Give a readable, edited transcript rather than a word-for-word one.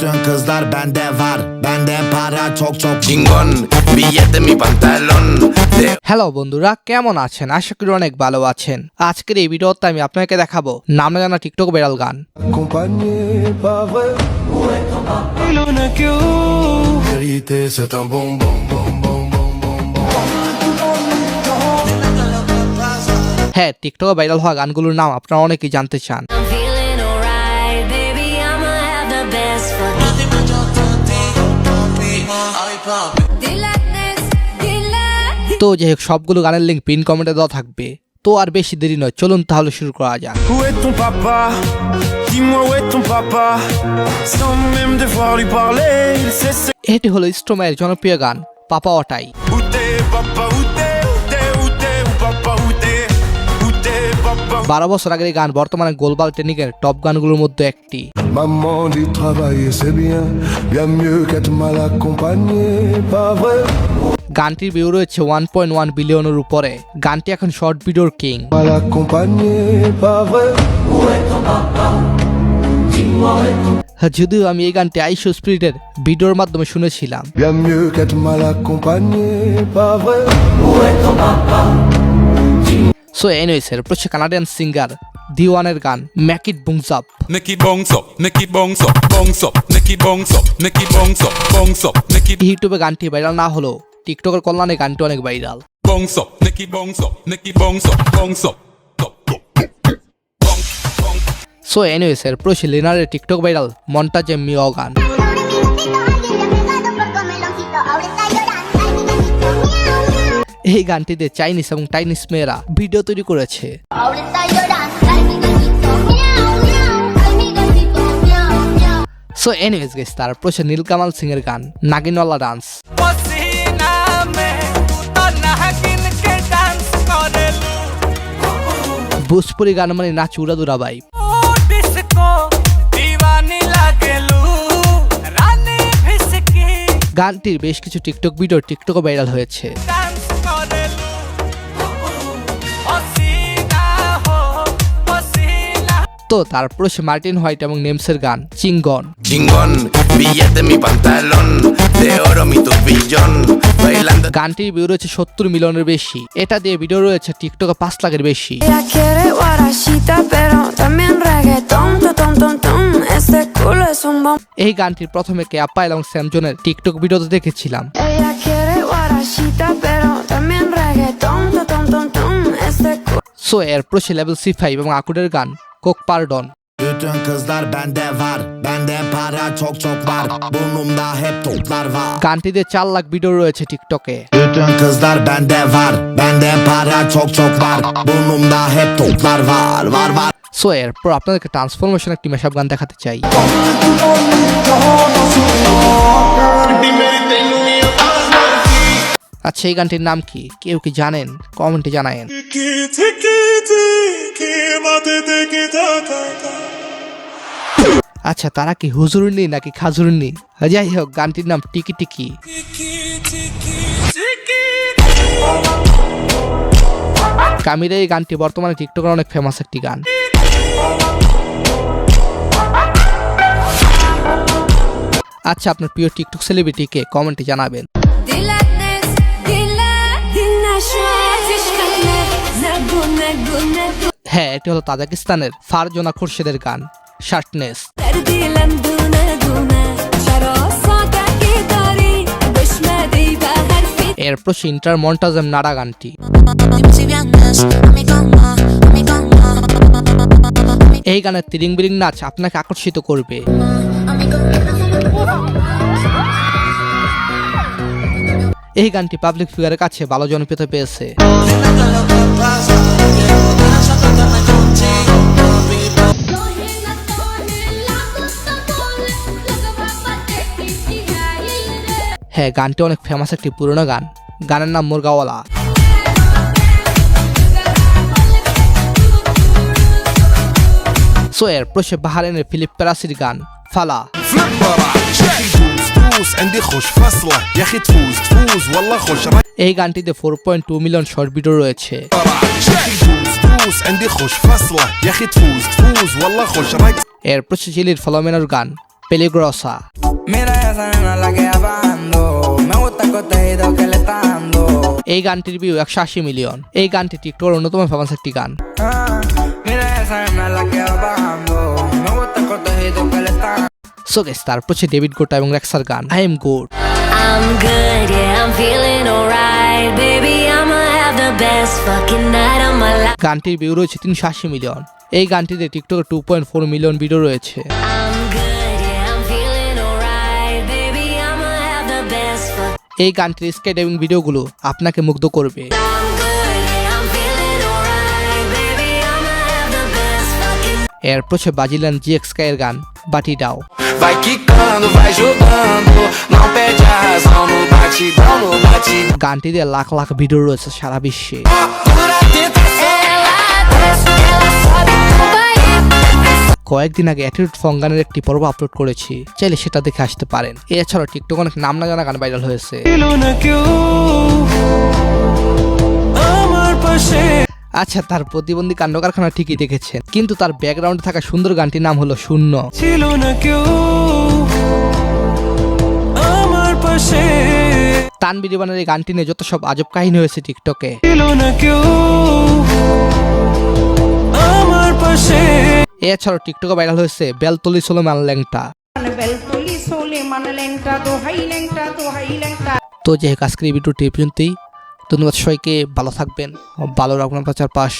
Bütün kızlar bende var, bende para çok çok. Chingon, billete mi pantalón. Hello বন্ধুরা, কেমন আছেন? আশা করি অনেক ভালো আছেন। আজকের এই ভিডিওতে আমি আপনাকে দেখাবো নাম না জানা টিকটক ভাইরাল গান। Accompagné, pas vrai. Où est ton papa? Il en a que vérité, c'est un bonbon, bonbon, bonbon, bonbon. হ্যাঁ, টিকটকে ভাইরাল হওয়া গানগুলোর নাম আপনারা অনেকেই জানতে চান। I'm feeling alright, baby, I'ma have the best fun. তো যাই হোক, সবগুলো গানের লিঙ্ক পিন কমেন্টে দেওয়া থাকবে। তো আর বেশি দেরি নয়, চলুন তাহলে শুরু করা যাক। Où est ton papa? Dis-moi où est ton papa? Sans même devoir lui parler, il sait এটি হলো স্ট্রোমাইয়ের জনপ্রিয় গান পাপা ওটাই। où t'es, papa, où t'es, où t'es, où t'es, où papa, où t'es, où t'es, papa. 12 বছর আগের এই গান বর্তমানে গ্লোবাল ট্রেন্ডিংয়ের টপ গানগুলোর মধ্যে একটি। Maman dit travailler c'est bien, bien mieux qu'être mal accompagné, pas vrai. গানটির ভিউ রয়েছে 1.1 বিলিয়নের উপরে। গানটি এখন শর্ট ভিডিওর king. Mal accompagné, pas vrai. Où est ton papa? Dis-moi où est ton যদিও আমি এই গানটি আইশো স্পিরিটের ভিডিওর মাধ্যমে শুনেছিলাম। bien mieux qu'être mal accompagné, pas vrai. Où est ton papa? So anyways, এরপর হচ্ছে কানাডিয়ান সিঙ্গার দি ওয়ানের গান make it bongs up. Nicky bongs up, Nicky bongs up, bongs up, Nicky bongs up, Nicky bongs up, bongs up, Nicky ইউটিউবে গানটি viral না হলেও টিকটকের কল্যাণে গানটি অনেক viral. bongs up, Nicky bongs up, Nicky bongs up, bongs up. So anyways, এরপর হচ্ছে লিনারের টিকটক ভাইরাল মন্টাজে মিও গান। এই গানটিতে চাইনিজ এবং টাইনিজ মেয়েরা ভিডিও তৈরি করেছে। সো এনিওয়েজ গাইস, তারপর হচ্ছে নীলকামাল সিং এর গান নাগিনওয়ালা ডান্স। ভোজপুরি গান মানে নাচ উড়াদুরা ভাই। গানটির বেশ কিছু টিকটক ভিডিও টিকটকে ভাইরাল হয়েছে। তো তারপর সে মার্টিন হোয়াইট এবং নেমসের গান চিঙ্গন। Chingon, billete mi pantalón. De oro mi turbillón. Bailando. গানটির ভিউ রয়েছে 70 মিলিয়নের বেশি। এটা দিয়ে ভিডিও রয়েছে টিকটকে 5 লাখের বেশি। Ella quiere guarachita, pero también reggaetón, tom, tom, tom, este culo es un bom. এই গানটির প্রথমে ক্যাপা এবং স্যামজনের টিকটক ভিডিওতে দেখেছিলাম। Ella quiere guarachita, pero también reggaetón, tom, tom, tom, este culo. So এরপর সে লেভেল C5 এবং আকুডের গান Coke পারডন। Bütün kızlar bende var, bende para çok çok var. Burnumda hep toplar var. গানটিতে 4 লাখ ভিডিও রয়েছে টিকটকে। Bütün kızlar bende var, bende para çok çok var. Burnumda hep toplar var, var var. So এরপর আপনাদেরকে transformation একটি মেশআপ গান দেখাতে চাই। আচ্ছা, এই গানটির নাম কি? কেউ কি জানেন? কমেন্টে জানায়েন। আচ্ছা, তারা কি হুজুরনি নাকি খাজুরনি? যাই হোক, গানটির নাম টিকি টিকি। কামিরের এই গানটি বর্তমানে টিকটকের অনেক ফেমাস একটি গান। আচ্ছা, আপনার প্রিয় টিকটক সেলিব্রিটিকে কমেন্টে জানাবেন। হ্যাঁ, এটি হলো তাজিকিস্তানের ফারজোনা খুরশেদের গান শার্টনেস। এরপর ইন্টার মন্টাজম নাড়া গানটি। এই গানের তিরিং বিরিং নাচ আপনাকে আকর্ষিত করবে। এই গানটি পাবলিক ফিগারের কাছে ভালো জনপ্রিয়তা পেয়েছে। হ্যাঁ, গানটি অনেক ফেমাস একটি পুরনো গান। গানের নাম মুরগাওয়ালা। সো এরপর সে বাহারেনের ফিলিপ পেরাসির গান ফালা। এই গানটিতে 4.2 মিলিয়ন শর্ট ভিডিও রয়েছে। এরপর সে চিলির ফলোমেনার গান Peligrosa. Mira esa nena la que va bajando. Me gusta el cotejito que le está dando. এই গানটির ভিউ 180 মিলিয়ন। এই গানটি টিকটকের অন্যতম ফেমাস একটি গান। Mira esa nena la que va bajando. Me gusta el cotejito que le está dando. So guys, তারপর হচ্ছে ডেভিড গোটা এবং রেক্সার গান I am good. I'm good, yeah, I'm feeling alright. Baby, I'ma have the best fucking night of my life. গানটির view রয়েছে 380 million. এই গানটিতে টিকটকে 2.4 মিলিয়ন ভিডিও রয়েছে। I'm good, yeah, I'm feeling alright. Baby, I'ma have the best fucking. এই গানটির sky diving ভিডিওগুলো আপনাকে মুগ্ধ করবে। I'm good, yeah, I'm feeling alright. Baby, I'ma have the best fucking. এরপর হচ্ছে বাজিলান GX এর গান Batidão. Vai quicando, vai jogando, não perde a razão no batidão, no batidão. গানটিতে লাখ লাখ ভিডিও রয়েছে সারা বিশ্বে। Dura a tentação. Ela desce, ela sobe no banheiro. কয়েকদিন আগে attitude song গানের একটি পর্ব আপলোড করেছি, চাইলে সেটা দেখে আসতে পারেন। এছাড়াও টিকটক অনেক নাম না জানা গান ভাইরাল হয়েছে। ছিল না কেউ আমার পাশে। আচ্ছা, তার প্রতিবন্ধী কাণ্ড কারখানা ঠিকই দেখেছেন, কিন্তু তার ব্যাকগ্রাউন্ডে থাকা সুন্দর গানটির নাম হলো শূন্য। ছিল না কেউ আমার পাশে। তানভীর ইমানের এই গানটি নিয়ে যত সব আজব কাহিনী হয়েছে টিকটকে। ছিল না কেউ আমার পাশে। এছাড়াও টিকটকে ভাইরাল হয়েছে Beltali Solomon Langta. Beltuli sole man lenta do hai lenta. তো যাই হোক, আজকের এই ভিডিওটি এই পর্যন্তই। ধন্যবাদ সবাইকে, ভালো থাকবেন, ভালো রাখবেন আপনার চারপাশ।